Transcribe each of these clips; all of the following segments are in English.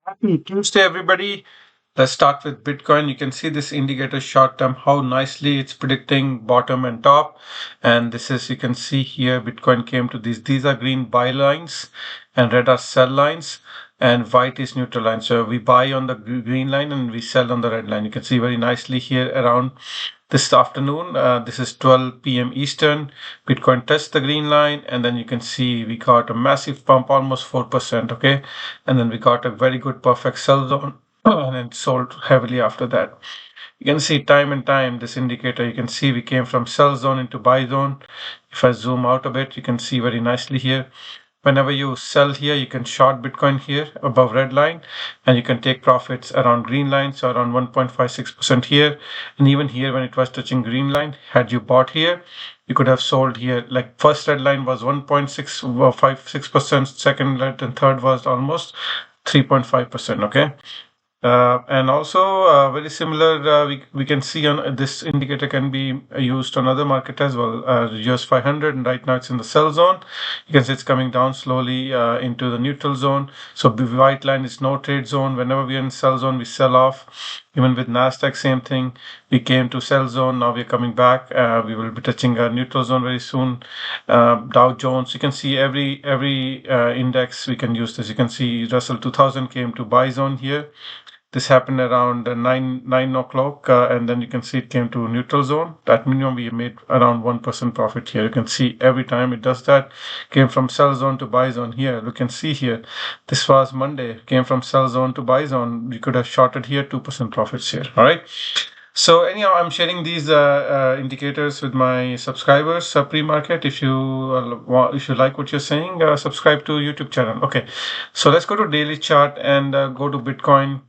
Happy Tuesday, everybody. Let's start with Bitcoin. You can see this indicator short term, how nicely it's predicting bottom and top. And this is, you can see here, Bitcoin came to these. These are green buy lines and red are sell lines and white is neutral line. So we buy on the green line and we sell on the red line. You can see very nicely here around this afternoon. This is 12 p.m. Eastern. Bitcoin touched the green line, and then you can see we got a massive pump, almost 4%. Okay, and then we got a very good perfect sell zone, and then sold heavily after that. You can see time and time this indicator. You can see we came from sell zone into buy zone. If I zoom out a bit, you can see very nicely here. Whenever you sell here, you can short Bitcoin here above red line, and you can take profits around green line, so around 1.56% here. And even here, when it was touching green line, had you bought here, you could have sold here. Like first red line was 1.656%, second red and third was almost 3.5%. Okay. And also very similar, we can see on this indicator can be used on other market as well. US 500, and right now it's in the sell zone. You can see it's coming down slowly into the neutral zone. So the white line is no trade zone. Whenever we are in sell zone, we sell off. Even with Nasdaq, same thing. We came to sell zone. Now we're coming back. We will be touching a neutral zone very soon. Dow Jones. You can see every index we can use this. You can see Russell 2000 came to buy zone here. This happened around 9 o'clock, and then you can see it came to neutral zone. At minimum, we made around 1% profit here. You can see every time it does that, came from sell zone to buy zone here. You can see here, this was Monday, came from sell zone to buy zone. You could have shorted here, 2% profits here. All right. So anyhow, I'm sharing these indicators with my subscribers pre-market. If you like what you're saying, subscribe to YouTube channel. Okay, so let's go to daily chart and go to Bitcoin.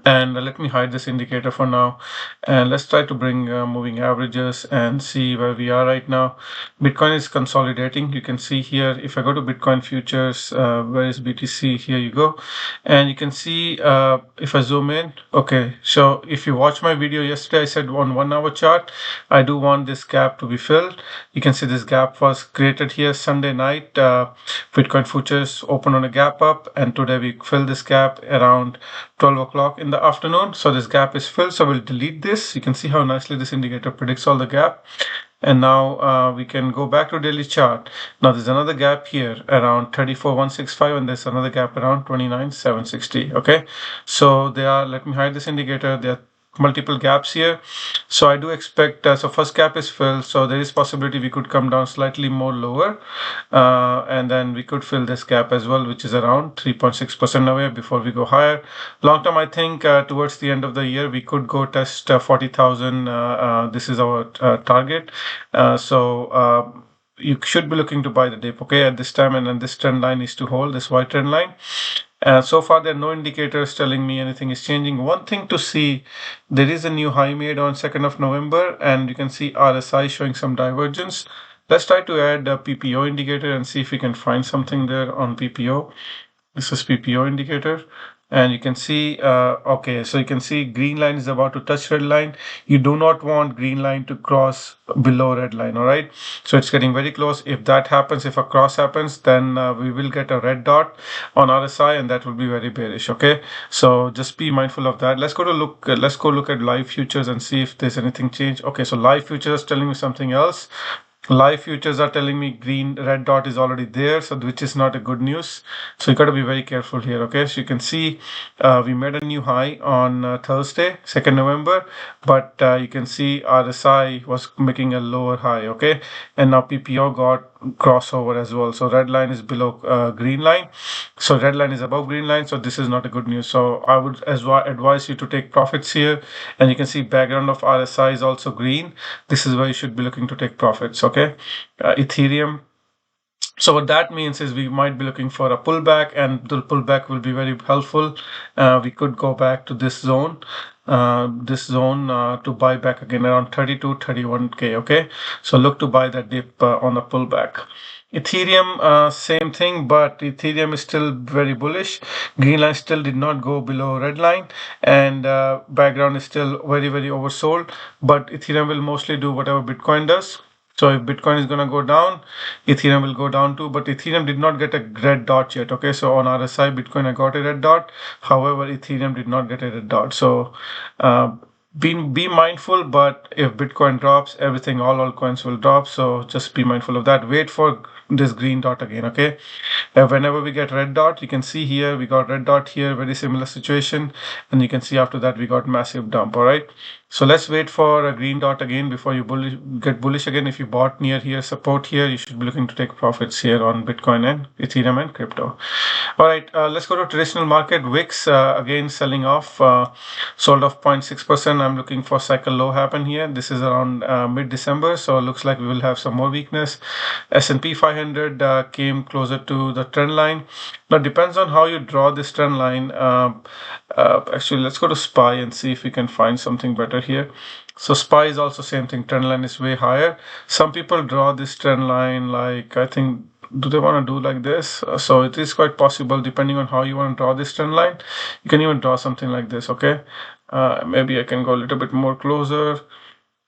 And let me hide this indicator for now, and let's try to bring moving averages and see where we are right now. Bitcoin is consolidating. You can see here, if I go to Bitcoin futures, where is BTC? Here you go, and you can see if I zoom in. Okay, so if you watch my video yesterday, I said on 1 hour chart, I do want this gap to be filled. You can see this gap was created here Sunday night. Bitcoin futures open on a gap up, and today we fill this gap around 12 o'clock in the afternoon. So this gap is filled. So we'll delete this. You can see how nicely this indicator predicts all the gap. And now we can go back to daily chart. Now there's another gap here around 34,165, and there's another gap around 29,760. Okay, so they are, let me hide this indicator. There are multiple gaps here. So I do expect, so first gap is filled. So there is possibility we could come down slightly more lower. And then we could fill this gap as well, which is around 3.6% away before we go higher. Long term, I think towards the end of the year, we could go test 40,000. This is our target. You should be looking to buy the dip, okay, at this time, and then this trend line is to hold, this white trend line. So far, there are no indicators telling me anything is changing. One thing to see, there is a new high made on 2nd of November, and you can see RSI showing some divergence. Let's try to add a PPO indicator and see if we can find something there on PPO. This is PPO indicator. And you can see, okay, so you can see green line is about to touch red line. You do not want green line to cross below red line, all right? So it's getting very close. If that happens, if a cross happens, then we will get a red dot on RSI, and that will be very bearish, okay? So just be mindful of that. Let's go look at live futures and see if there's anything changed. Okay, so live futures is telling me something else. Live futures are telling me green red dot is already there, so which is not a good news. So you got to be very careful here. Okay, so you can see we made a new high on Thursday, 2nd November, but you can see RSI was making a lower high. Okay, and now PPO got crossover as well. So red line is below green line. So red line is above green line. So this is not a good news. So I would advise you to take profits here. And you can see background of RSI is also green. This is where you should be looking to take profits. Okay, Ethereum. So what that means is we might be looking for a pullback, and the pullback will be very helpful. We could go back to this zone. To buy back again around 32, 31K. Okay, so look to buy that dip on the pullback. Ethereum, same thing, but Ethereum is still very bullish. Green line still did not go below red line, and background is still very, very oversold. But Ethereum will mostly do whatever Bitcoin does. So if Bitcoin is going to go down, Ethereum will go down too. But Ethereum did not get a red dot yet. Okay, so on RSI, Bitcoin I got a red dot. However, Ethereum did not get a red dot. So uh, be mindful. But if Bitcoin drops, everything, all altcoins will drop. So just be mindful of that. Wait for this green dot again. Okay. Whenever we get red dot, you can see here we got red dot here, very similar situation, and you can see after that we got massive dump. All right. So let's wait for a green dot again before you get bullish again. If you bought near here, support here, you should be looking to take profits here on Bitcoin and Ethereum and crypto. All right, let's go to traditional market. VIX again selling off, sold off 0.6%. I'm looking for cycle low happen here. This is around mid-December, so it looks like we will have some more weakness. S&P 500 came closer to the trend line. Now depends on how you draw this trend line. Actually, let's go to SPY and see if we can find something better here. So SPY is also same thing. Trend line is way higher. Some people draw this trend line like, I think, do they want to do like this? So it is quite possible, depending on how you want to draw this trend line. You can even draw something like this. Okay, maybe I can go a little bit more closer.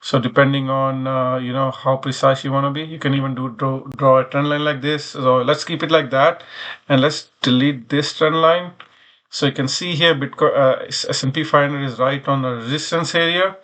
So depending on how precise you want to be, you can even draw a trend line like this. So let's keep it like that, and let's delete this trend line. So you can see here, Bitcoin S&P 500 is right on the resistance area,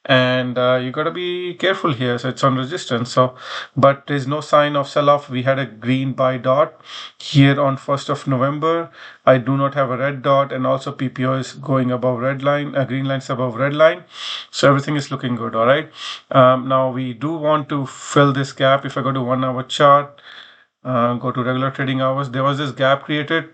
and you got to be careful here. So it's on resistance. So, but there's no sign of sell-off. We had a green buy dot here on 1st of November. I do not have a red dot, and also PPO is going above red line. Green line's above red line. So everything is looking good. All right. Now we do want to fill this gap. If I go to 1 hour chart, go to regular trading hours, there was this gap created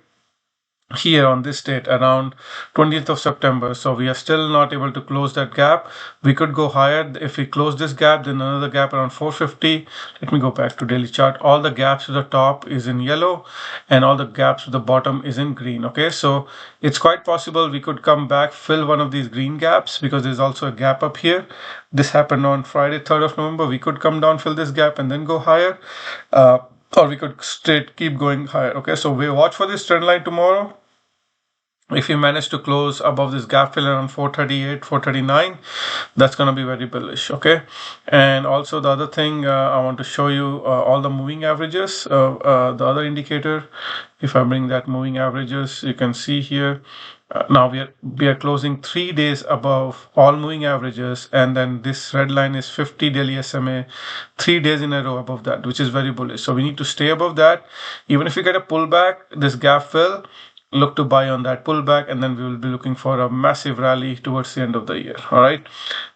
here on this date around 20th of September. So we are still not able to close that gap. We could go higher. If we close this gap, then another gap around 450. Let me go back to daily chart. All the gaps to the top is in yellow and all the gaps to the bottom is in green. Okay, so it's quite possible we could come back, fill one of these green gaps, because there's also a gap up here. This happened on Friday, 3rd of November. We could come down, fill this gap, and then go higher. Or we could straight keep going higher. Okay, so we watch for this trend line tomorrow. If you manage to close above this gap fill around 438, 439, that's going to be very bullish. Okay, and also the other thing I want to show you all the moving averages. The other indicator, if I bring that moving averages, you can see here. Now we are closing 3 days above all moving averages, and then this red line is 50 daily SMA, 3 days in a row above that, which is very bullish. So we need to stay above that. Even if we get a pullback, this gap fill, look to buy on that pullback, and then we will be looking for a massive rally towards the end of the year. All right,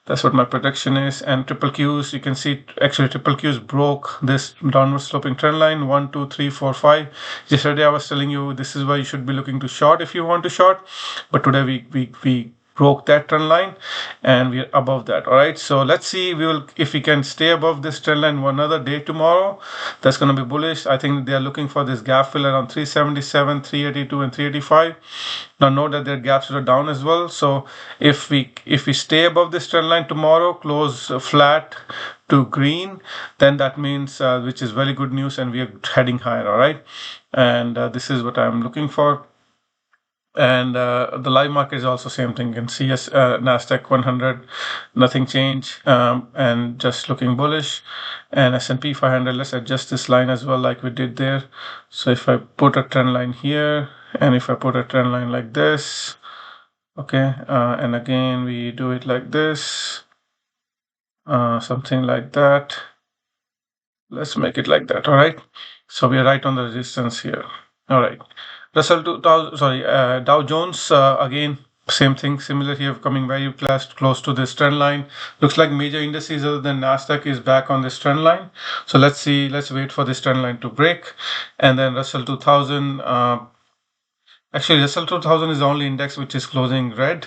that's what my prediction is. And triple Qs, you can see actually triple Qs broke this downward sloping trend line 1 2 3 4 5. Yesterday I was telling you this is why you should be looking to short if you want to short, but today we broke that trend line and we're above that. All right, so let's see, if we can stay above this trend line one other day tomorrow, that's going to be bullish. I think they are looking for this gap fill around 377, 382 and 385. Now note that their gaps are down as well. So if we stay above this trend line tomorrow, close flat to green, then that means which is very good news, and we are heading higher. All right, and this is what I'm looking for. And the live market is also same thing. You can see Nasdaq 100, nothing changed, and just looking bullish. And S&P 500, let's adjust this line as well like we did there. So if I put a trend line here, and if I put a trend line like this, okay, and again we do it like this, something like that. Let's make it like that. All right, so we are right on the resistance here. All right, Dow Jones, again same thing, similar here, coming very close to this trend line. Looks like major indices other than Nasdaq is back on this trend line. So let's wait for this trend line to break. And then Russell 2000, actually Russell 2000 is the only index which is closing red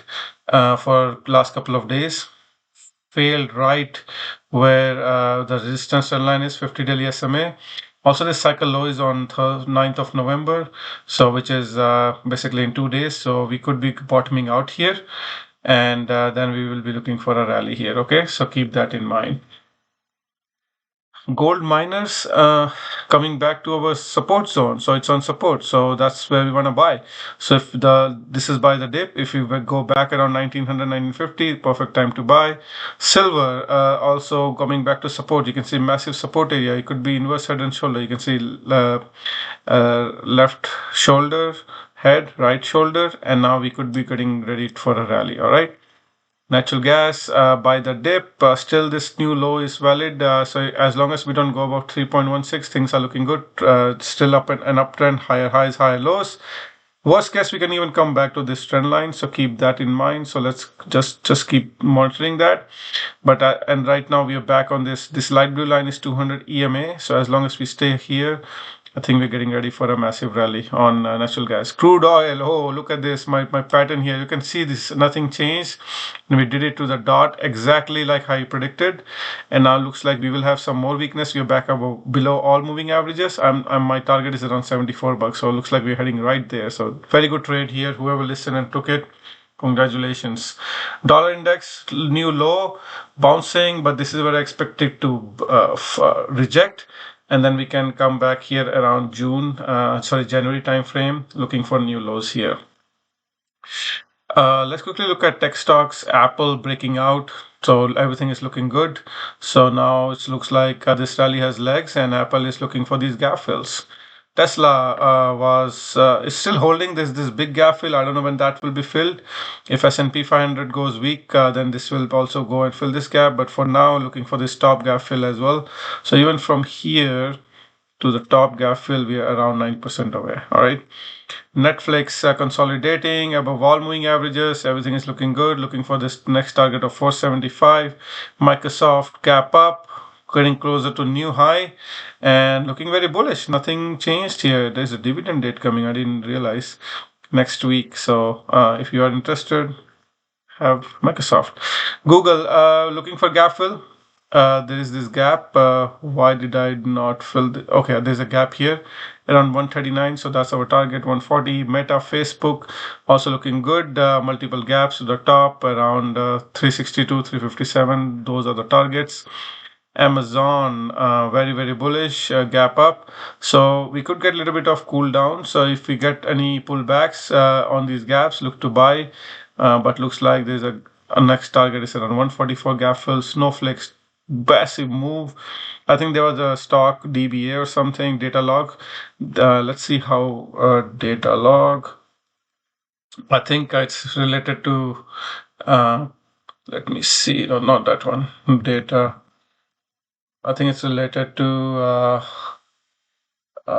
for last couple of days. Failed right where the resistance trend line is 50 daily SMA. Also, this cycle low is on 9th of November, so which is basically in 2 days. So we could be bottoming out here, and then we will be looking for a rally here. Okay, so keep that in mind. Gold miners coming back to our support zone, so it's on support, so that's where we want to buy. So if this is by the dip, if you go back around 1900 1950, perfect time to buy. Silver also coming back to support. You can see massive support area. It could be inverse head and shoulder. You can see left shoulder, head, right shoulder, and now we could be getting ready for a rally. All right. Natural gas by the dip, still this new low is valid. So as long as we don't go above 3.16, things are looking good. Still up an uptrend, higher highs, higher lows. Worst case, we can even come back to this trend line. So keep that in mind. So let's just keep monitoring that. But and right now we are back on this. This light blue line is 200 EMA. So as long as we stay here, I think we're getting ready for a massive rally on natural gas. Crude oil, oh, look at this, my pattern here. You can see this, nothing changed. And we did it to the dot, exactly like I predicted. And now looks like we will have some more weakness. We're back above, below all moving averages. My target is around 74 bucks. So it looks like we're heading right there. So very good trade here. Whoever listened and took it, congratulations. Dollar index, new low, bouncing, but this is what I expected to reject. And then we can come back here around January timeframe, looking for new lows here. Let's quickly look at tech stocks. Apple breaking out, so everything is looking good. So now it looks like this rally has legs, and Apple is looking for these gap fills. Tesla is still holding this big gap fill. I don't know when that will be filled. If S&P 500 goes weak, then this will also go and fill this gap. But for now, looking for this top gap fill as well. So even from here to the top gap fill, we are around 9% away. All right. Netflix consolidating above all moving averages. Everything is looking good. Looking for this next target of 475. Microsoft gap up, getting closer to new high, and looking very bullish. Nothing changed here. There's a dividend date coming. I didn't realize next week. So if you are interested, have Microsoft. Google looking for gap fill. There is this gap. Why did I not fill okay, there's a gap here around 139. So that's our target, 140. Meta, Facebook also looking good. Multiple gaps to the top around 362, 357. Those are the targets. Amazon, very bullish, gap up. So we could get a little bit of cool down. So if we get any pullbacks on these gaps, look to buy. But looks like there's a next target is around 144 gap fill. Snowflake's massive move. I think there was a stock DBA or something, data log. Let's see how data log. I think it's related to, let me see, no, not that one, data. I think it's related to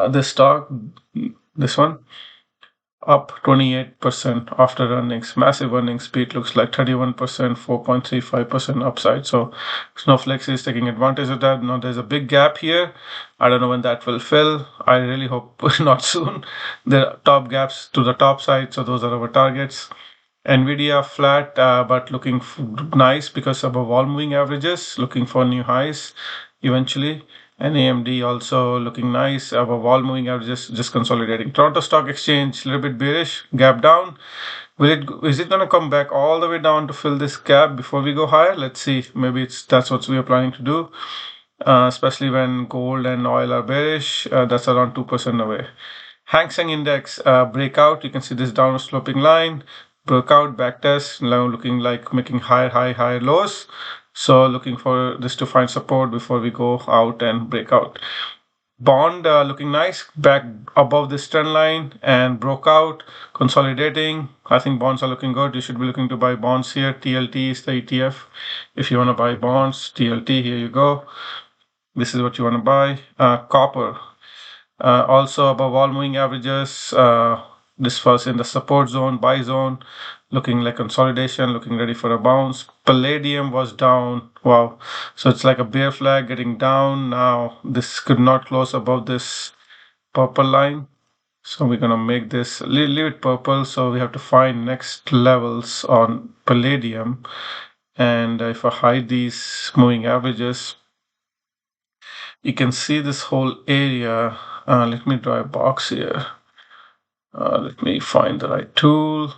this stock, this one, up 28% after earnings. Massive earnings beat, looks like 31%, 4.35% upside. So Snowflake is taking advantage of that. Now there's a big gap here. I don't know when that will fill. I really hope not soon. The top gaps to the top side, so those are our targets. NVDA flat, but looking nice because above all moving averages, looking for new highs eventually. And AMD also looking nice above all moving averages, just consolidating. Toronto Stock Exchange, a little bit bearish, gap down. Is it going to come back all the way down to fill this gap before we go higher? Let's see. Maybe that's what we are planning to do, especially when gold and oil are bearish. That's around 2% away. Hang Seng Index breakout. You can see this downward sloping line. Broke out, back test, now looking like making higher lows. So looking for this to find support before we go out and break out. Bond looking nice, back above this trend line and broke out, consolidating. I think bonds are looking good. You should be looking to buy bonds here. TLT is the ETF. If you want to buy bonds, TLT, here you go. This is what you want to buy. Copper, also above all moving averages. This was in the support zone, buy zone, looking like consolidation, looking ready for a bounce. Palladium was down. Wow. So it's like a bear flag getting down. Now this could not close above this purple line. So we're going to make this, leave it purple. So we have to find next levels on Palladium. And if I hide these moving averages, you can see this whole area. Let me draw a box here. Let me find the right tool.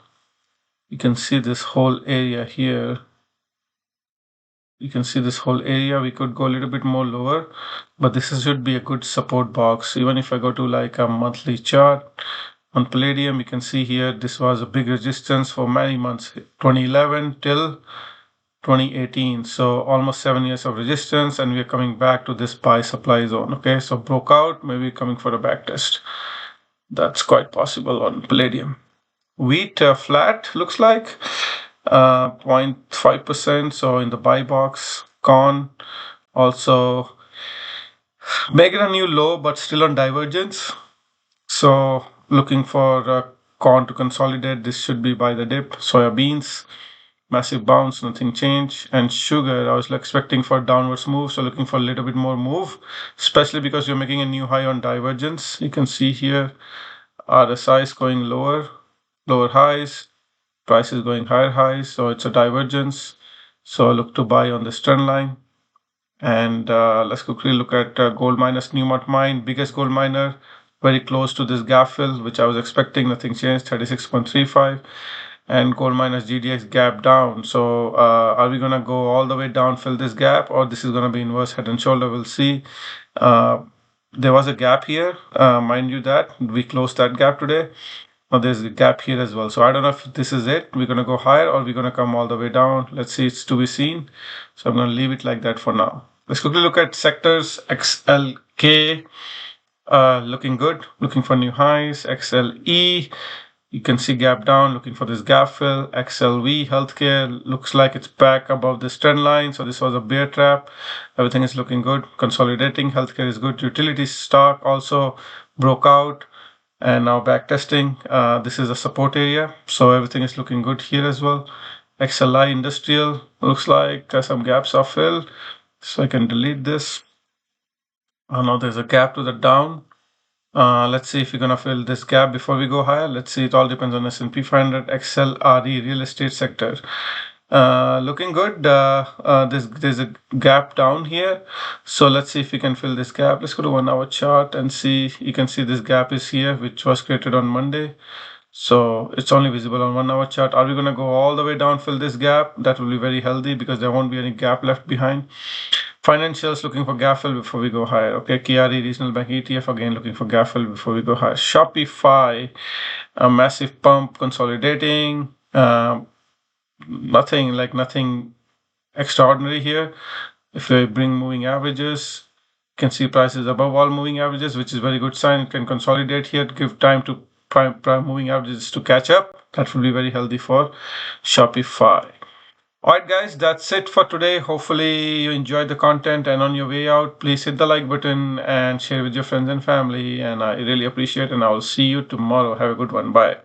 You can see this whole area here. You can see this whole area. We could go a little bit more lower, but should be a good support box. Even if I go to like a monthly chart on Palladium, you can see here this was a big resistance for many months, 2011 till 2018. So almost 7 years of resistance, and we are coming back to this buy supply zone. Okay, so broke out, maybe coming for a back test. That's quite possible on Palladium. Wheat flat looks like 0.5%. So in the buy box. Corn also making a new low, but still on divergence. So looking for corn to consolidate. This should be by the dip. Soya beans, massive bounce, nothing change. And sugar, I was expecting for a downwards move. So looking for a little bit more move, especially because you're making a new high on divergence. You can see here RSI is going lower highs, price is going higher highs, so it's a divergence. So look to buy on this trend line. And let's quickly look at gold miners, Newmont mine, biggest gold miner, very close to this gap fill, which I was expecting. Nothing changed, 36.35. And gold miners GDX gap down. So are we gonna go all the way down, fill this gap, or this is gonna be inverse head and shoulder? We'll see. There was a gap here, mind you that we closed that gap today. Now there's a gap here as well. So I don't know if this is it. We're gonna go higher or we're gonna come all the way down. Let's see, it's to be seen. So I'm gonna leave it like that for now. Let's quickly look at sectors. XLK looking good, looking for new highs. XLE, you can see gap down, looking for this gap fill. XLV, healthcare, looks like it's back above this trend line. So this was a bear trap. Everything is looking good. Consolidating, healthcare is good. Utility stock also broke out. And now back testing. This is a support area. So everything is looking good here as well. XLI industrial looks like some gaps are filled. So I can delete this. Now there's a gap to the down. Let's see if we're gonna fill this gap before we go higher. Let's see. It all depends on S&P 500. XLRE real estate sector. Looking good. There's a gap down here. So let's see if we can fill this gap. Let's go to 1 hour chart and see. You can see this gap is here, which was created on Monday. So it's only visible on 1 hour chart. Are we gonna go all the way down, fill this gap? That will be very healthy because there won't be any gap left behind. Financials looking for gap fill before we go higher. Okay, KRE Regional Bank ETF again looking for gap fill before we go higher. Shopify, a massive pump consolidating. Nothing extraordinary here. If we bring moving averages, you can see prices above all moving averages, which is very good sign. It can consolidate here, give time to prime moving averages to catch up. That will be very healthy for Shopify. Alright guys, that's it for today. Hopefully you enjoyed the content, and on your way out, please hit the like button and share with your friends and family, and I really appreciate it, and I will see you tomorrow. Have a good one. Bye.